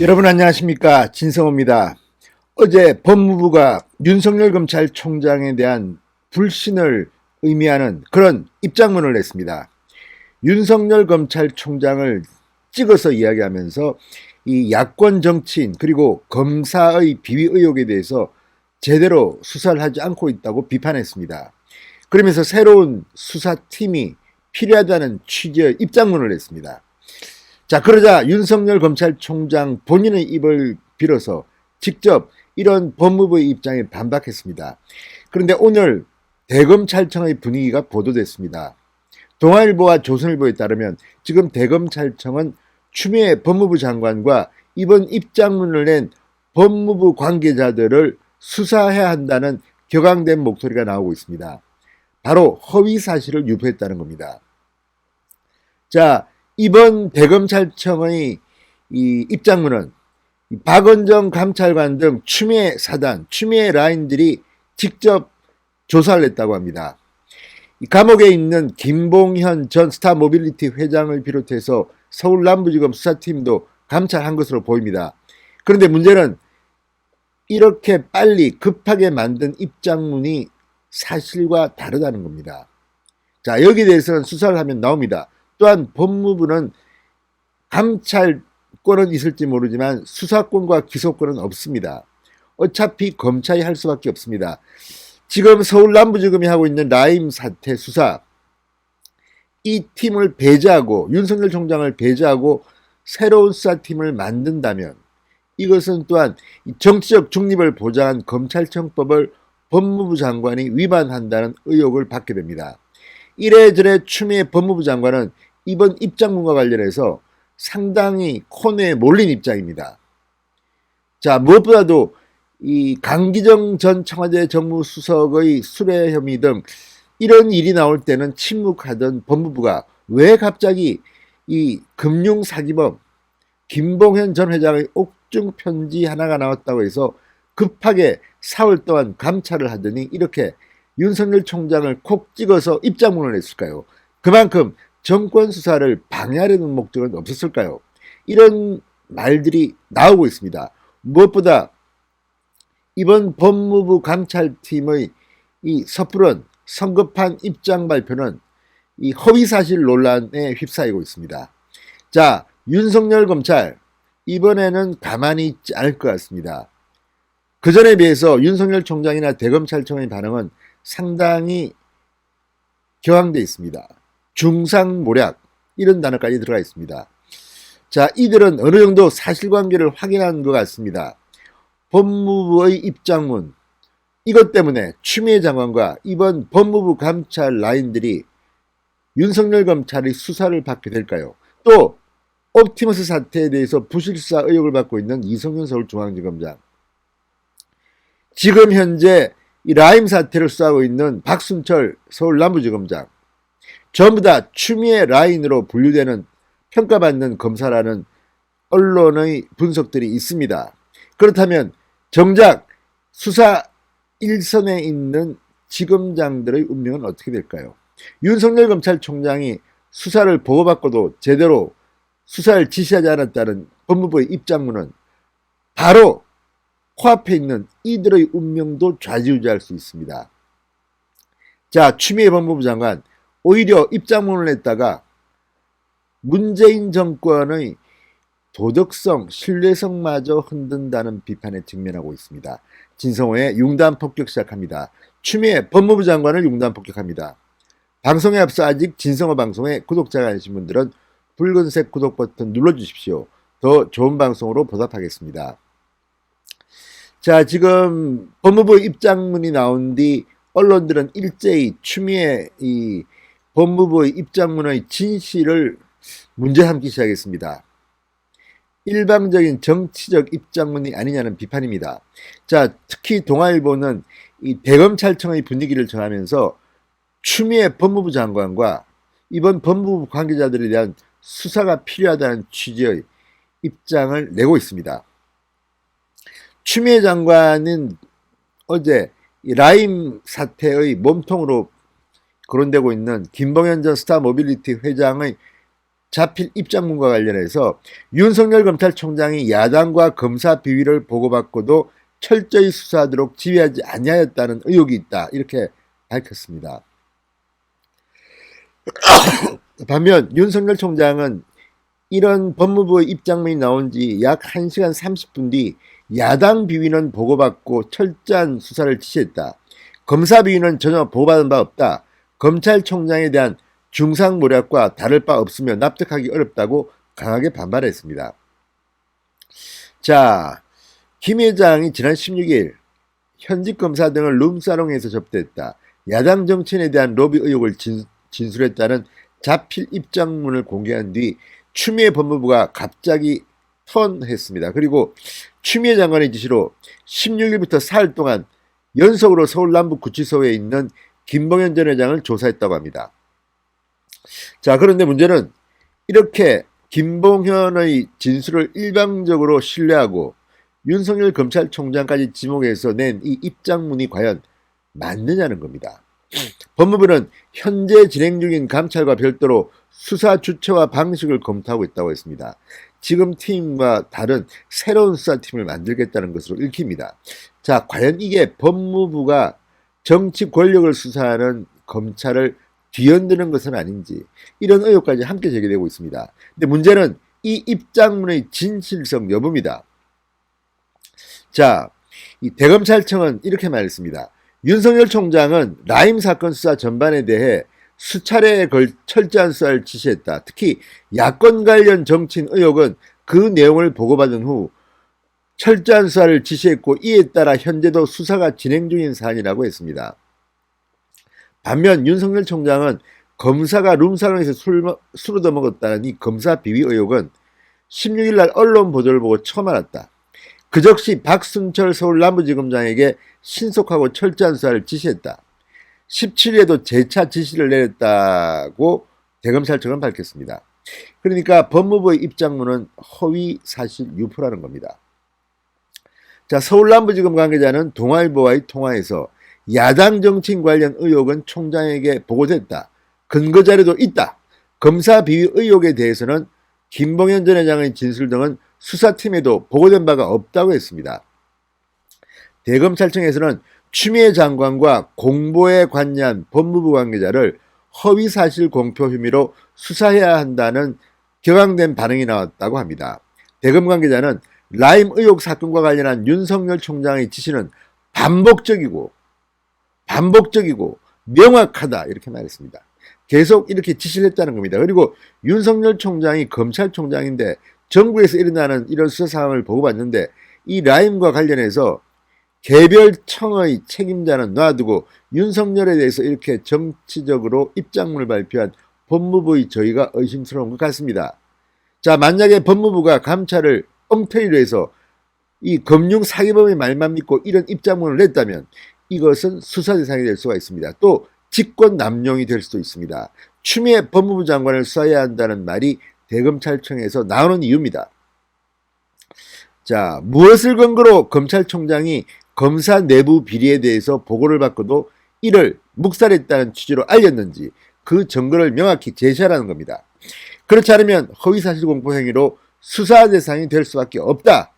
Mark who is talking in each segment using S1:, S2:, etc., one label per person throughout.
S1: 여러분 안녕하십니까, 진성호입니다. 어제 법무부가 윤석열 검찰총장에 대한 불신을 의미하는 그런 입장문을 냈습니다. 윤석열 검찰총장을 찍어서 이야기하면서 이 야권 정치인 그리고 검사의 비위 의혹에 대해서 제대로 수사를 하지 않고 있다고 비판했습니다. 그러면서 새로운 수사팀이 필요하다는 취지의 입장문을 냈습니다. 자, 그러자 윤석열 검찰총장 본인의 입을 빌어서 직접 이런 법무부의 입장에 반박했습니다. 그런데 오늘 대검찰청의 분위기가 보도됐습니다. 동아일보와 조선일보에 따르면 지금 대검찰청은 추미애 법무부 장관과 이번 입장문을 낸 법무부 관계자들을 수사해야 한다는 격앙된 목소리가 나오고 있습니다. 바로 허위 사실을 유포했다는 겁니다. 자, 이번 대검찰청의 이 입장문은 박원정 감찰관 등 추미애 사단, 추미애 라인들이 직접 조사를 했다고 합니다. 감옥에 있는 김봉현 전 스타모빌리티 회장을 비롯해서 서울 남부지검 수사팀도 감찰한 것으로 보입니다. 그런데 문제는 이렇게 빨리 급하게 만든 입장문이 사실과 다르다는 겁니다. 자, 여기에 대해서는 수사를 하면 나옵니다. 또한 법무부는 감찰권은 있을지 모르지만 수사권과 기소권은 없습니다. 어차피 검찰이 할 수밖에 없습니다. 지금 서울 남부지검이 하고 있는 라임 사태 수사, 이 팀을 배제하고 윤석열 총장을 배제하고 새로운 수사팀을 만든다면 이것은 또한 정치적 중립을 보장한 검찰청법을 법무부 장관이 위반한다는 의혹을 받게 됩니다. 이래저래 추미애 법무부 장관은 이번 입장문과 관련해서 상당히 코너에 몰린 입장입니다. 자, 무엇보다도 이 강기정 전 청와대 정무수석의 수뢰 혐의 등 이런 일이 나올 때는 침묵하던 법무부가 왜 갑자기 이 금융사기범 김봉현 전 회장의 옥중 편지 하나가 나왔다고 해서 급하게 4월 동안 감찰을 하더니 이렇게 윤석열 총장을 콕 찍어서 입장문을 냈을까요? 그만큼 정권 수사를 방해하려는 목적은 없었을까요? 이런 말들이 나오고 있습니다. 무엇보다 이번 법무부 감찰팀의 이 섣부른 성급한 입장 발표는 이 허위사실 논란에 휩싸이고 있습니다. 자, 윤석열 검찰 이번에는 가만히 있지 않을 것 같습니다. 그전에 비해서 윤석열 총장이나 대검찰청의 반응은 상당히 격앙돼 있습니다. 중상모략 이런 단어까지 들어가 있습니다. 자, 이들은 어느 정도 사실관계를 확인한 것 같습니다. 법무부의 입장문 이것 때문에 추미애 장관과 이번 법무부 감찰 라인들이 윤석열 검찰의 수사를 받게 될까요? 또 옵티머스 사태에 대해서 부실수사 의혹을 받고 있는 이성윤 서울중앙지검장, 지금 현재 이 라임 사태를 수사하고 있는 박순철 서울 남부지검장, 전부 다 추미애 라인으로 분류되는 평가받는 검사라는 언론의 분석들이 있습니다. 그렇다면 정작 수사 일선에 있는 지검장들의 운명은 어떻게 될까요? 윤석열 검찰총장이 수사를 보고받고도 제대로 수사를 지시하지 않았다는 법무부의 입장문은 바로 코앞에 있는 이들의 운명도 좌지우지할 수 있습니다. 자, 추미애 법무부 장관 오히려 입장문을 냈다가 문재인 정권의 도덕성, 신뢰성마저 흔든다는 비판에 직면하고 있습니다. 진성호의 융단 폭격 시작합니다. 추미애 법무부 장관을 융단 폭격합니다. 방송에 앞서 아직 진성호 방송에 구독자가 아니신 분들은 붉은색 구독 버튼 눌러주십시오. 더 좋은 방송으로 보답하겠습니다. 자, 지금 법무부 입장문이 나온 뒤 언론들은 일제히 추미애 이 법무부의 입장문의 진실을 문제 삼기 시작했습니다. 일방적인 정치적 입장문이 아니냐는 비판입니다. 자, 특히 동아일보는 이 대검찰청의 분위기를 전하면서 추미애 법무부 장관과 이번 법무부 관계자들에 대한 수사가 필요하다는 취지의 입장을 내고 있습니다. 추미애 장관은 어제 라임 사태의 몸통으로 거론되고 있는 김봉현 전 스타모빌리티 회장의 자필 입장문과 관련해서 윤석열 검찰총장이 야당과 검사 비위를 보고받고도 철저히 수사하도록 지휘하지 아니하였다는 의혹이 있다. 이렇게 밝혔습니다. 반면 윤석열 총장은 이런 법무부의 입장문이 나온 지 약 1시간 30분 뒤 야당 비위는 보고받고 철저한 수사를 지시했다. 검사 비위는 전혀 보고받은 바 없다. 검찰총장에 대한 중상모략과 다를 바 없으며 납득하기 어렵다고 강하게 반발했습니다. 자, 김 회장이 지난 16일 현직 검사 등을 룸사롱에서 접대했다. 야당 정치인에 대한 로비 의혹을 진술했다는 자필 입장문을 공개한 뒤 추미애 법무부가 갑자기 턴했습니다. 그리고 추미애 장관의 지시로 16일부터 사흘 동안 연속으로 서울 남부구치소에 있는 김봉현 전 회장을 조사했다고 합니다. 자, 그런데 문제는 이렇게 김봉현의 진술을 일방적으로 신뢰하고 윤석열 검찰총장까지 지목해서 낸 이 입장문이 과연 맞느냐는 겁니다. 법무부는 현재 진행 중인 감찰과 별도로 수사 주체와 방식을 검토하고 있다고 했습니다. 지금 팀과 다른 새로운 수사팀을 만들겠다는 것으로 읽힙니다. 자, 과연 이게 법무부가 정치 권력을 수사하는 검찰을 뒤흔드는 것은 아닌지, 이런 의혹까지 함께 제기되고 있습니다. 근데 문제는 이 입장문의 진실성 여부입니다. 자, 이 대검찰청은 이렇게 말했습니다. 윤석열 총장은 라임 사건 수사 전반에 대해 수차례에 철저한 수사를 지시했다. 특히 야권 관련 정치인 의혹은 그 내용을 보고받은 후 철저한 수사를 지시했고 이에 따라 현재도 수사가 진행 중인 사안이라고 했습니다. 반면 윤석열 총장은 검사가 룸사롱에서 술을 얻어먹었다는 이 검사 비위 의혹은 16일 날 언론 보도를 보고 처음 알았다. 그 즉시 박순철 서울 남부지검장에게 신속하고 철저한 수사를 지시했다. 17일에도 재차 지시를 내렸다고 대검찰청은 밝혔습니다. 그러니까 법무부의 입장문은 허위 사실 유포라는 겁니다. 자, 서울 남부지검 관계자는 동아일보와의 통화에서 야당 정치인 관련 의혹은 총장에게 보고됐다. 근거 자료도 있다. 검사 비위 의혹에 대해서는 김봉현 전 회장의 진술 등은 수사팀에도 보고된 바가 없다고 했습니다. 대검찰청에서는 추미애 장관과 공보에 관여한 법무부 관계자를 허위사실 공표 혐의로 수사해야 한다는 격앙된 반응이 나왔다고 합니다. 대검 관계자는 라임 의혹 사건과 관련한 윤석열 총장의 지시는 반복적이고 명확하다 이렇게 말했습니다. 계속 이렇게 지시를 했다는 겁니다. 그리고 윤석열 총장이 검찰총장인데 정부에서 일어나는 이런 수사 상황을 보고받는데 이 라임과 관련해서 개별 청의 책임자는 놔두고 윤석열에 대해서 이렇게 정치적으로 입장문을 발표한 법무부의 저희가 의심스러운 것 같습니다. 자, 만약에 법무부가 감찰을 엉터리로 해서 이 금융 사기범의 말만 믿고 이런 입장문을 냈다면 이것은 수사 대상이 될 수가 있습니다. 또 직권 남용이 될 수도 있습니다. 추미애 법무부 장관을 수사해야 한다는 말이 대검찰청에서 나오는 이유입니다. 자, 무엇을 근거로 검찰총장이 검사 내부 비리에 대해서 보고를 받고도 이를 묵살했다는 취지로 알렸는지 그 증거를 명확히 제시하라는 겁니다. 그렇지 않으면 허위사실 공표 행위로 수사 대상이 될 수밖에 없다.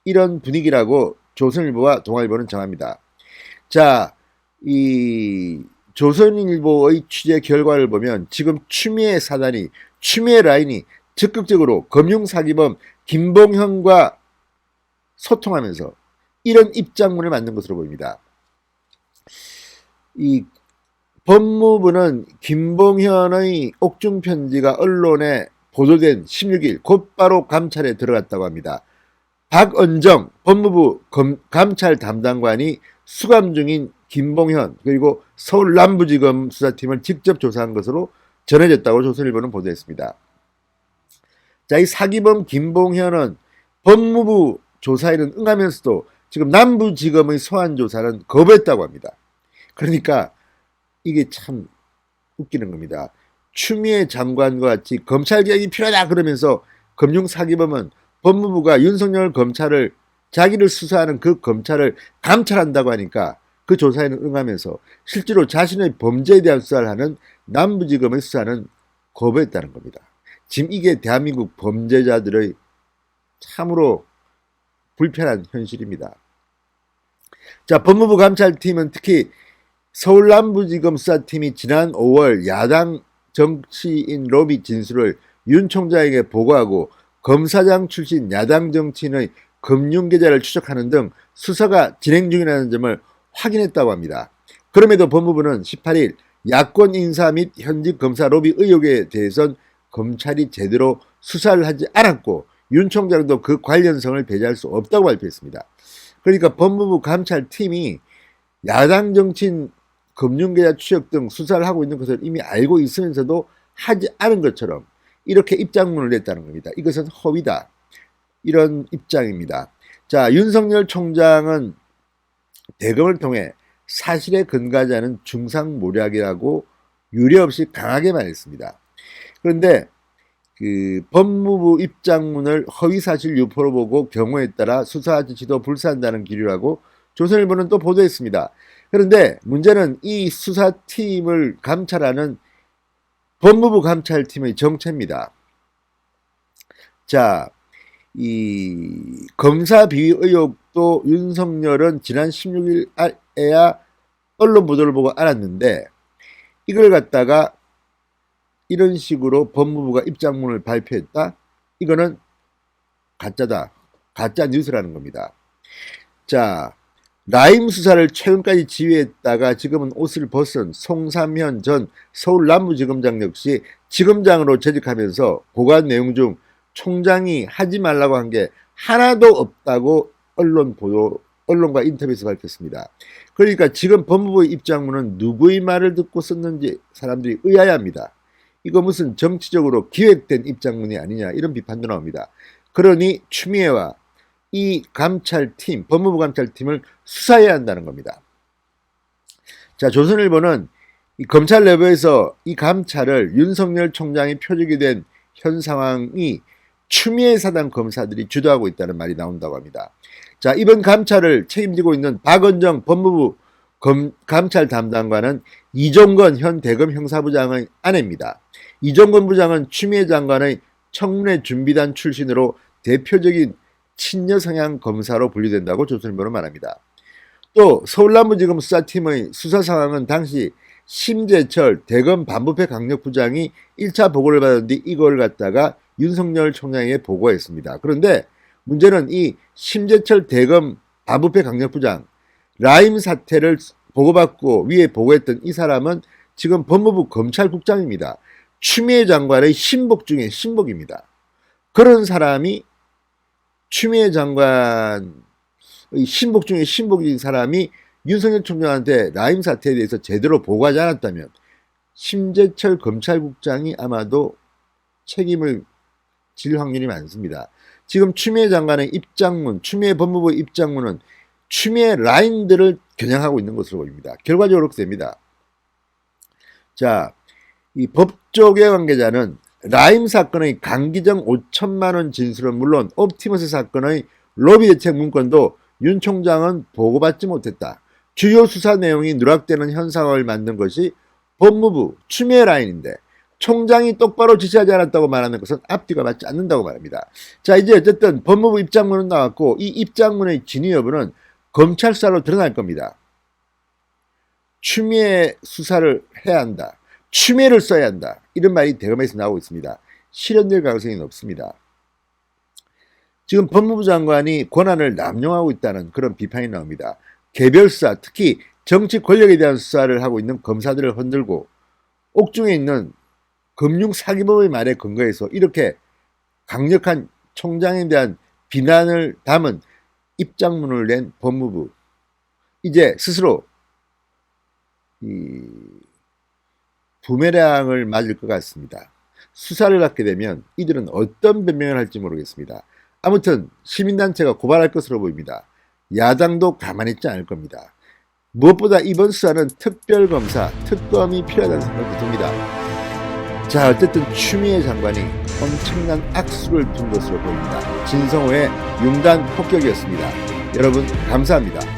S1: 이런 분위기라고 조선일보와 동아일보는 정합니다. 자, 이 조선일보의 취재 결과를 보면 지금 추미애 사단이, 추미애 라인이 적극적으로 금융사기범 김봉현과 소통하면서 이런 입장문을 만든 것으로 보입니다. 이 법무부는 김봉현의 옥중 편지가 언론에 보도된 16일 곧바로 감찰에 들어갔다고 합니다. 박은정 법무부 감찰 담당관이 수감 중인 김봉현 그리고 서울 남부지검 수사팀을 직접 조사한 것으로 전해졌다고 조선일보는 보도했습니다. 자, 이 사기범 김봉현은 법무부 조사에는 응하면서도 지금 남부지검의 소환 조사는 거부했다고 합니다. 그러니까 이게 참 웃기는 겁니다. 추미애 장관과 같이 검찰개혁이 필요하다 그러면서 금융사기범은 법무부가 윤석열 검찰을 자기를 수사하는 그 검찰을 감찰한다고 하니까 그 조사에는 응하면서 실제로 자신의 범죄에 대한 수사를 하는 남부지검의 수사는 거부했다는 겁니다. 지금 이게 대한민국 범죄자들의 참으로 불편한 현실입니다. 자, 법무부 감찰팀은 특히 서울남부지검 수사팀이 지난 5월 야당 정치인 로비 진술을 윤 총장에게 보고하고 검사장 출신 야당 정치인의 금융계좌를 추적하는 등 수사가 진행 중이라는 점을 확인했다고 합니다. 그럼에도 법무부는 18일 야권 인사 및 현직 검사 로비 의혹에 대해선 검찰이 제대로 수사를 하지 않았고 윤 총장도 그 관련성을 배제할 수 없다고 발표했습니다. 그러니까 법무부 감찰팀이 야당 정치인 금융계좌 추적 등 수사를 하고 있는 것을 이미 알고 있으면서도 하지 않은 것처럼 이렇게 입장문을 냈다는 겁니다. 이것은 허위다. 이런 입장입니다. 자, 윤석열 총장은 대검을 통해 사실에 근거하지 않은 중상모략이라고 유례없이 강하게 말했습니다. 그런데 그 법무부 입장문을 허위사실 유포로 보고 경우에 따라 수사 지시도 불사한다는 기류라고 조선일보는 또 보도했습니다. 그런데 문제는 이 수사팀을 감찰하는 법무부 감찰팀의 정체입니다. 자, 이 검사 비위 의혹도 윤석열은 지난 16일에야 언론 보도를 보고 알았는데 이걸 갖다가 이런 식으로 법무부가 입장문을 발표했다? 이거는 가짜다. 가짜 뉴스라는 겁니다. 자, 라임 수사를 최근까지 지휘했다가 지금은 옷을 벗은 송삼현 전 서울남부지검장 역시 지검장으로 재직하면서 보고한 내용 중 총장이 하지 말라고 한 게 하나도 없다고 언론과 인터뷰에서 밝혔습니다. 그러니까 지금 법무부의 입장문은 누구의 말을 듣고 썼는지 사람들이 의아해합니다. 이거 무슨 정치적으로 기획된 입장문이 아니냐 이런 비판도 나옵니다. 그러니 추미애와 이 감찰팀, 법무부 감찰팀을 수사해야 한다는 겁니다. 자, 조선일보는 이 검찰 내부에서 이 감찰을 윤석열 총장이 표적이 된 현 상황이 추미애 사단 검사들이 주도하고 있다는 말이 나온다고 합니다. 자, 이번 감찰을 책임지고 있는 박원정 법무부 감찰 담당관은 이종건 현 대검 형사부장의 아내입니다. 이종건 부장은 추미애 장관의 청문회 준비단 출신으로 대표적인 친여 성향 검사로 분류된다고 조선일보는 말합니다. 또 서울남부지검 수사팀의 수사 상황은 당시 심재철 대검 반부패 강력부장이 1차 보고를 받은 뒤 이걸 갖다가 윤석열 총장에게 보고했습니다. 그런데 문제는 이 심재철 대검 반부패 강력부장 라임 사태를 보고받고 위에 보고했던 이 사람은 지금 법무부 검찰국장입니다. 추미애 장관의 신복 중에 신복입니다. 그런 사람이 추미애 장관의 신복 중에 신복인 사람이 윤석열 총장한테 라임 사태에 대해서 제대로 보고하지 않았다면 심재철 검찰국장이 아마도 책임을 질 확률이 많습니다. 지금 추미애 장관의 입장문, 추미애 법무부 입장문은 추미애 라인들을 겨냥하고 있는 것으로 보입니다. 결과적으로 그렇게 됩니다. 자, 이 법조계 관계자는 라임 사건의 강기정 5천만 원 진술은 물론 옵티머스 사건의 로비 대책 문건도 윤 총장은 보고받지 못했다. 주요 수사 내용이 누락되는 현상을 만든 것이 법무부 추미애 라인인데 총장이 똑바로 지시하지 않았다고 말하는 것은 앞뒤가 맞지 않는다고 말합니다. 자, 이제 어쨌든 법무부 입장문은 나왔고 이 입장문의 진위 여부는 검찰 수사로 드러날 겁니다. 추미애 수사를 해야 한다. 추미애를 써야 한다. 이런 말이 대검에서 나오고 있습니다. 실현될 가능성이 높습니다. 지금 법무부 장관이 권한을 남용하고 있다는 그런 비판이 나옵니다. 개별 수사, 특히 정치 권력에 대한 수사를 하고 있는 검사들을 흔들고 옥중에 있는 금융 사기범의 말에 근거해서 이렇게 강력한 총장에 대한 비난을 담은 입장문을 낸 법무부. 이제 스스로 이 부메랑을 맞을 것 같습니다. 수사를 받게 되면 이들은 어떤 변명을 할지 모르겠습니다. 아무튼 시민단체가 고발할 것으로 보입니다. 야당도 가만히 있지 않을 겁니다. 무엇보다 이번 수사는 특별검사, 특검이 필요하다는 생각이 듭니다. 자, 어쨌든 추미애 장관이 엄청난 악수를 둔 것으로 보입니다. 진성호의 융단 폭격이었습니다. 여러분 감사합니다.